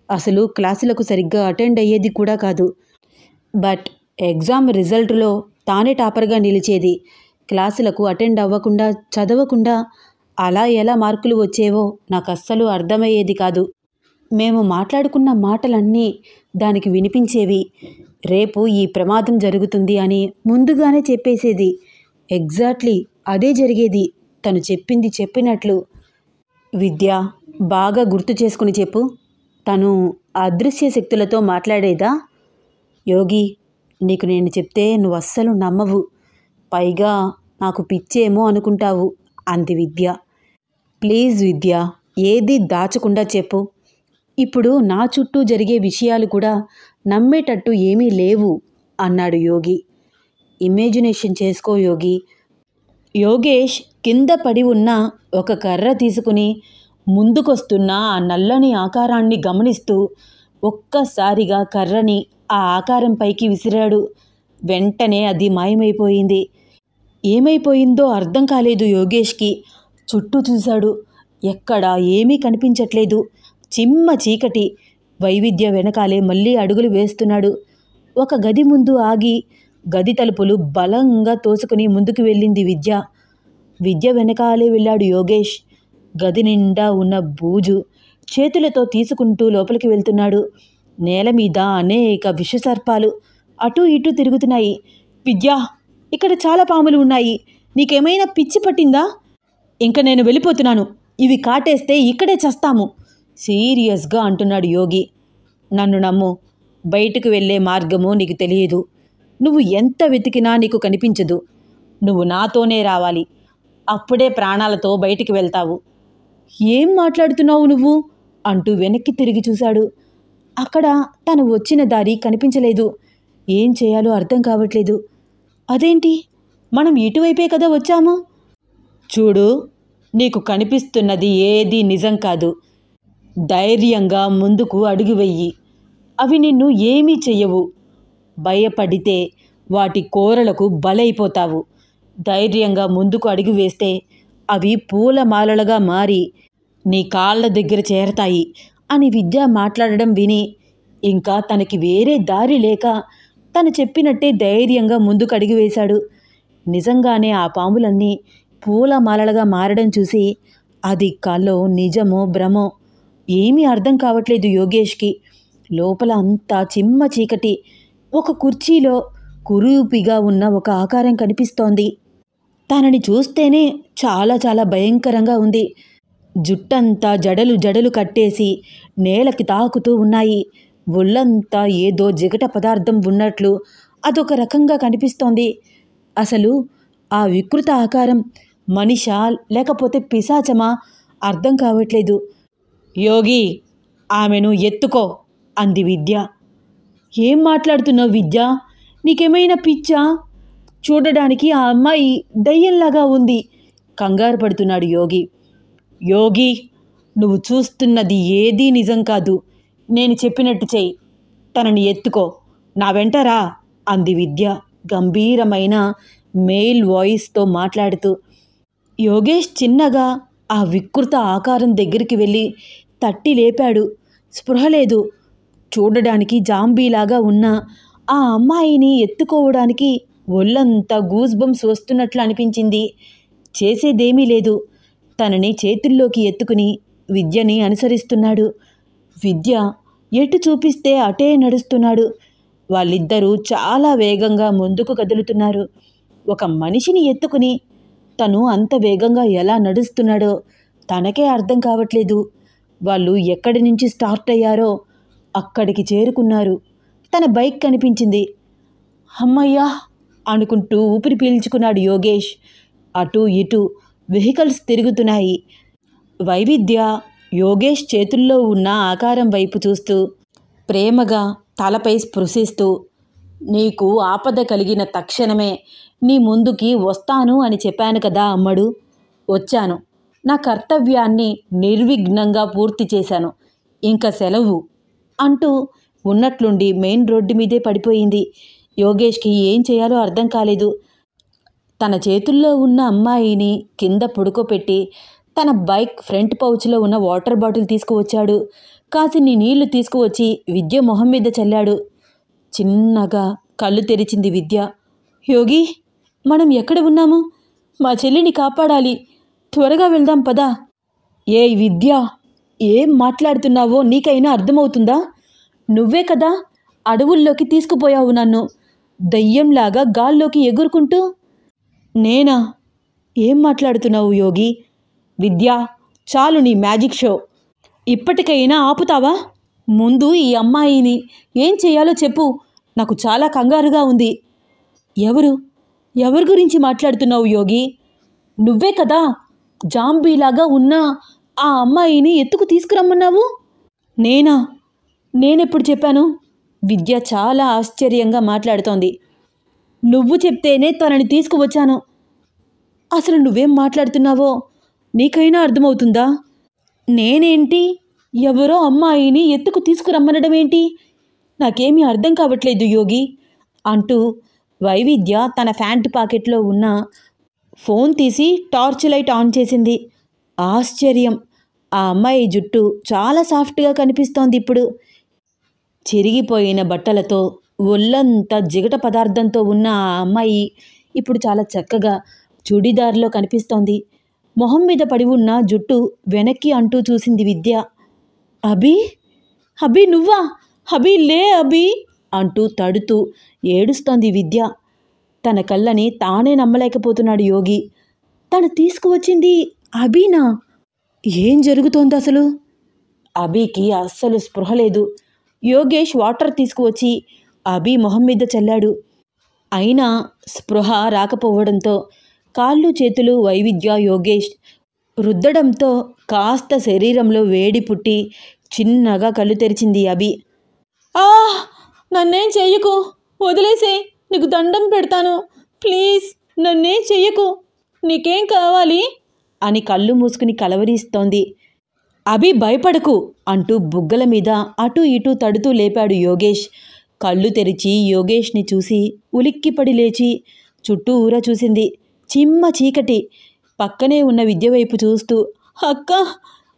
[SPEAKER 1] అసలు క్లాసులకు సరిగ్గా అటెండ్ అయ్యేది కూడా కాదు. బట్ ఎగ్జామ్ రిజల్ట్లో తానే టాపర్గా నిలిచేది. క్లాసులకు అటెండ్ అవ్వకుండా, చదవకుండా అలా ఎలా మార్కులు వచ్చేవో నాకు అస్సలు అర్థమయ్యేది కాదు. మేము మాట్లాడుకున్న మాటలన్నీ దానికి వినిపించేవి. రేపు ఈ ప్రమాదం జరుగుతుంది అని ముందుగానే చెప్పేసేది. ఎగ్జాక్ట్లీ అదే జరిగేది. తను చెప్పింది చెప్పినట్లు. విద్య, బాగా గుర్తు చేసుకుని చెప్పు. తను అదృశ్య శక్తులతో మాట్లాడేదా? యోగి, నీకు నేను చెప్తే నువ్వు అస్సలు నమ్మవు. పైగా నాకు పిచ్చేమో అనుకుంటావు అంది విద్య. ప్లీజ్ విద్య, ఏది దాచకుండా చెప్పు. ఇప్పుడు నా చుట్టూ జరిగే విషయాలు కూడా నమ్మేటట్టు ఏమీ లేవు అన్నాడు యోగి. ఇమేజినేషన్ చేసుకో యోగి. యోగేష్ కింద పడి ఉన్న ఒక కర్ర తీసుకుని ముందుకొస్తున్న ఆ నల్లని ఆకారాన్ని గమనిస్తూ ఒక్కసారిగా కర్రని ఆ ఆకారం పైకి విసిరాడు. వెంటనే అది మాయమైపోయింది. ఏమైపోయిందో అర్థం కాలేదు యోగేష్కి. చుట్టూ చూశాడు. ఎక్కడా ఏమీ కనిపించట్లేదు. చిమ్మ చీకటి. వైవిధ్య వెనకాలే మళ్ళీ అడుగులు వేస్తున్నాడు. ఒక గది ముందు ఆగి గది తలుపులు బలంగా తోసుకుని ముందుకు వెళ్ళింది విద్య. విద్య వెనకాలే వెళ్ళాడు యోగేష్. గది నిండా ఉన్న బూజు చేతులతో తీసుకుంటూ లోపలికి వెళ్తున్నాడు. నేల మీద అనేక విషసర్పాలు అటూ ఇటూ తిరుగుతున్నాయి. విద్య, ఇక్కడ చాలా పాములు ఉన్నాయి. నీకేమైనా పిచ్చి పట్టిందా? ఇంక నేను వెళ్ళిపోతున్నాను. ఇవి కాటేస్తే ఇక్కడే చస్తాము సీరియస్గా అంటున్నాడు యోగి. నన్ను నమ్ము, బయటకు వెళ్ళే మార్గము నీకు తెలియదు. నువ్వు ఎంత వెతికినా నీకు కనిపించదు. నువ్వు నాతోనే రావాలి. అప్పుడే ప్రాణాలతో బయటికి వెళ్తావు. ఏం మాట్లాడుతున్నావు నువ్వు అంటూ వెనక్కి తిరిగి చూశాడు. అక్కడ తను వచ్చిన దారి కనిపించలేదు. ఏం చేయాలో అర్థం కావట్లేదు. అదేంటి, మనం ఇటువైపే కదా వచ్చాము? చూడు, నీకు కనిపిస్తున్నది ఏదీ నిజం కాదు. ధైర్యంగా ముందుకు అడుగు వెయ్యి. అవి నిన్ను ఏమీ చెయ్యవు. భయపడితే వాటి కోరలకు బలైపోతావు. ధైర్యంగా ముందుకు అడుగు వేస్తే అవి పూలమాలలుగా మారి నీ కాళ్ళ దగ్గర చేరతాయి అని విద్య మాట్లాడడం విని ఇంకా తనకి వేరే దారి లేక తను చెప్పినట్టే ధైర్యంగా ముందుకు అడుగు వేశాడు. నిజంగానే ఆ పాములన్నీ పూలమాలలుగా మారడం చూసి అది కల్లో నిజమో భ్రమో ఏమీ అర్థం కావట్లేదు యోగేష్కి. లోపల అంతా చిమ్మ చీకటి. ఒక కుర్చీలో కురూపిగా ఉన్న ఒక ఆకారం కనిపిస్తోంది. తనని చూస్తేనే చాలా చాలా భయంకరంగా ఉంది. జుట్టంతా జడలు జడలు కట్టేసి నేలకి తాకుతూ ఉన్నాయి. ఒళ్ళంతా ఏదో జిగట పదార్థం ఉన్నట్లు అదొక రకంగా కనిపిస్తోంది. అసలు ఆ వికృత ఆకారం మనిషా లేకపోతే పిశాచమా అర్థం కావట్లేదు. యోగి, ఆమెను ఎత్తుకో అంది విద్య. ఏం మాట్లాడుతున్నావు విద్య? నీకేమైనా పిచ్చా? చూడడానికి ఆ అమ్మాయి దయ్యంలాగా ఉంది కంగారు పడుతున్నాడు యోగి. యోగి, నువ్వు చూస్తున్నది ఏదీ నిజం కాదు. నేను చెప్పినట్టు చెయ్యి. తనని ఎత్తుకో, నా వెంటరా అంది విద్య గంభీరమైన మెయిల్ వాయిస్తో మాట్లాడుతూ. యోగేష్ చిన్నగా ఆ వికృత ఆకారం దగ్గరికి వెళ్ళి తట్టి లేపాడు. స్పృహ లేదు. చూడడానికి జాంబీలాగా ఉన్న ఆ అమ్మాయిని ఎత్తుకోవడానికి ఒళ్ళంతా గూస్ బంప్స్ వస్తున్నట్లు అనిపించింది. చేసేదేమీ లేదు. తనని చేతుల్లోకి ఎత్తుకుని విద్యని అనుసరిస్తున్నాడు. విద్య ఎటు చూపిస్తే అటే నడుస్తున్నాడు. వాళ్ళిద్దరూ చాలా వేగంగా ముందుకు కదులుతున్నారు. ఒక మనిషిని ఎత్తుకుని తను అంత వేగంగా ఎలా నడుస్తున్నాడో తనకే అర్థం కావట్లేదు. వాళ్ళు ఎక్కడి నుంచి స్టార్ట్ అయ్యారో అక్కడికి చేరుకున్నారు. తన బైక్ కనిపించింది. అమ్మయ్యా అనుకుంటూ ఊపిరి పీల్చుకున్నాడు యోగేష్. అటు ఇటు వెహికల్స్ తిరుగుతున్నాయి. వైవిధ్య యోగేష్ చేతుల్లో ఉన్న ఆకారం వైపు చూస్తూ ప్రేమగా తలపై స్పృశిస్తూ, నీకు ఆపద కలిగిన తక్షణమే నీ ముందుకి వస్తాను అని చెప్పాను కదా అమ్మడు. వచ్చాను. నా కర్తవ్యాన్ని నిర్విఘ్నంగా పూర్తి చేశాను. ఇంకా సెలవు అంటూ ఉన్నట్లుండి మెయిన్ రోడ్డు మీదే పడిపోయింది. యోగేష్కి ఏం చేయాలో అర్థం కాలేదు. తన చేతుల్లో ఉన్న అమ్మాయిని కింద పడుకోపెట్టి తన బైక్ ఫ్రంట్ పౌచ్లో ఉన్న వాటర్ బాటిల్ తీసుకువచ్చాడు. కాసిన్ని నీళ్లు తీసుకువచ్చి విద్య మొహం మీద చల్లాడు. చిన్నగా కళ్ళు తెరిచింది విద్య. యోగి, మనం ఎక్కడ ఉన్నాము? మా చెల్లిని కాపాడాలి. త్వరగా వెళ్దాం పదా. ఏయ్ విద్య, ఏం మాట్లాడుతున్నావో నీకైనా అర్థమవుతుందా? నువ్వే కదా అడవుల్లోకి తీసుకుపోయావు నన్ను, దయ్యంలాగా గాల్లోకి ఎగురుకుంటూ. నేనా? ఏం మాట్లాడుతున్నావు యోగి? విద్య, చాలు నీ మ్యాజిక్ షో. ఇప్పటికైనా ఆపుతావా? ముందు ఈ అమ్మాయిని ఏం చేయాలో చెప్పు. నాకు చాలా కంగారుగా ఉంది. ఎవరి గురించి మాట్లాడుతున్నావు యోగి? నువ్వే కదా జాంబీలాగా ఉన్న ఆ అమ్మాయిని ఎత్తుకు తీసుకురమ్మన్నావు. నేనెప్పుడు చెప్పాను? విద్య చాలా ఆశ్చర్యంగా మాట్లాడుతోంది. నువ్వు చెప్తేనే తనని తీసుకువచ్చాను. అసలు నువ్వేం మాట్లాడుతున్నావో నీకైనా అర్థమవుతుందా? నేనేంటి, ఎవరో అమ్మాయిని ఎత్తుకు తీసుకురమ్మనడం ఏంటి? నాకేమీ అర్థం కావట్లేదు యోగి అంటూ వైవిధ్య తన ప్యాంటు పాకెట్లో ఉన్న ఫోన్ తీసి టార్చ్ లైట్ ఆన్ చేసింది. ఆశ్చర్యం, ఆ అమ్మాయి జుట్టు చాలా సాఫ్ట్గా కనిపిస్తోంది ఇప్పుడు. చిరిగిపోయిన బట్టలతో ఒళ్ళంతా జిగట పదార్థంతో ఉన్న ఆ అమ్మాయి ఇప్పుడు చాలా చక్కగా చుడిదార్లో కనిపిస్తోంది. మొహం మీద పడి ఉన్న జుట్టు వెనక్కి అంటూ చూసింది విద్య. అభి నువ్వా? అభి లే అభి అంటూ తడుతూ ఏడుస్తోంది విద్య. తన కళ్ళని తానే నమ్మలేకపోతున్నాడు యోగి. తను తీసుకువచ్చింది అభినా? ఏం జరుగుతోంది అసలు? అభికి అస్సలు స్పృహ లేదు. యోగేష్ వాటర్ తీసుకువచ్చి అభి మొహం మీద చల్లాడు. అయినా స్పృహ రాకపోవడంతో కాళ్ళు చేతులు వైవిధ్య యోగేష్ రుద్దడంతో కాస్త శరీరంలో వేడి పుట్టి చిన్నగా కళ్ళు తెరిచింది అభి. ఆ, నన్నేం చెయ్యకు, వదిలేసే, నీకు దండం పెడతాను, ప్లీజ్ నన్నేం చెయ్యకు, నీకేం కావాలి అని కళ్ళు మూసుకుని కలవరిస్తోంది. అభి భయపడకు అంటూ బుగ్గల మీద అటూ ఇటూ తడుతూ లేపాడు యోగేష్. కళ్ళు తెరిచి యోగేష్ని చూసి ఉలిక్కిపడి లేచి చుట్టూరా చూసింది. చిమ్మ చీకటి. పక్కనే ఉన్న విద్య వైపు చూస్తూ అక్క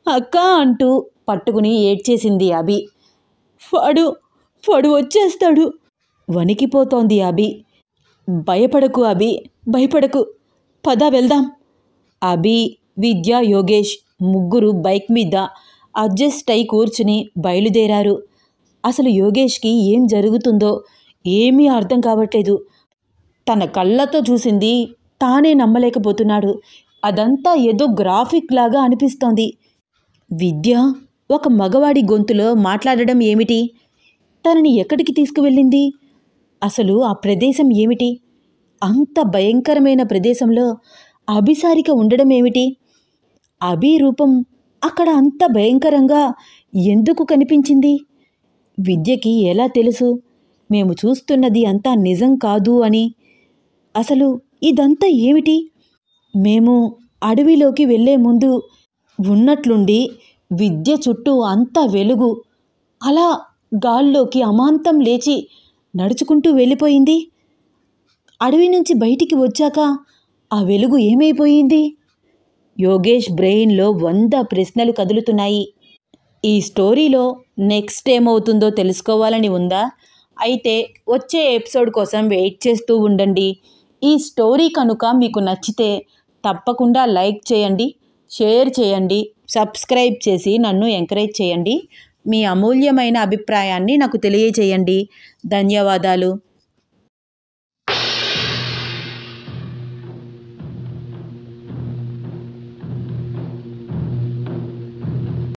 [SPEAKER 1] అక్క అంటూ పట్టుకుని ఏడ్చేసింది అభి. వాడు వచ్చేస్తాడు. వణికిపోతోంది అభి. భయపడకు అభి, భయపడకు, పద వెళ్దాం. అభి, విద్య, యోగేష్ ముగ్గురు బైక్ మీద అడ్జస్ట్ అయి కూర్చుని బయలుదేరారు. అసలు యోగేష్కి ఏం జరుగుతుందో ఏమీ అర్థం కావట్లేదు. తన కళ్ళతో చూసింది తానే నమ్మలేకపోతున్నాడు. అదంతా ఏదో గ్రాఫిక్ లాగా అనిపిస్తోంది. విద్య ఒక మగవాడి గొంతులో మాట్లాడడం ఏమిటి? తనని ఎక్కడికి తీసుకువెళ్ళింది? అసలు ఆ ప్రదేశం ఏమిటి? అంత భయంకరమైన ప్రదేశంలో అభిసారిక ఉండడం ఏమిటి? అభి రూపం అక్కడ అంత భయంకరంగా ఎందుకు కనిపించింది? విద్యకి ఎలా తెలుసు మేము చూస్తున్నది అంతా నిజం కాదు అని? అసలు ఇదంతా ఏమిటి? మేము అడవిలోకి వెళ్ళే ముందు ఉన్నట్లుండి విద్య చుట్టూ అంతా వెలుగు, అలా గాల్లోకి అమాంతం లేచి నడుచుకుంటూ వెళ్ళిపోయింది. అడవి నుంచి బయటికి వచ్చాక ఆ వెలుగు ఏమైపోయింది? యోగేష్ బ్రెయిన్లో 100 ప్రశ్నలు కదులుతున్నాయి. ఈ స్టోరీలో నెక్స్ట్ ఏమవుతుందో తెలుసుకోవాలని ఉందా? అయితే వచ్చే ఎపిసోడ్ కోసం వెయిట్ చేస్తూ ఉండండి. ఈ స్టోరీ కనుక మీకు నచ్చితే తప్పకుండా లైక్ చేయండి, షేర్ చేయండి, సబ్స్క్రైబ్ చేసి నన్ను ఎంకరేజ్ చేయండి. మీ అమూల్యమైన అభిప్రాయాన్ని నాకు తెలియజేయండి. ధన్యవాదాలు.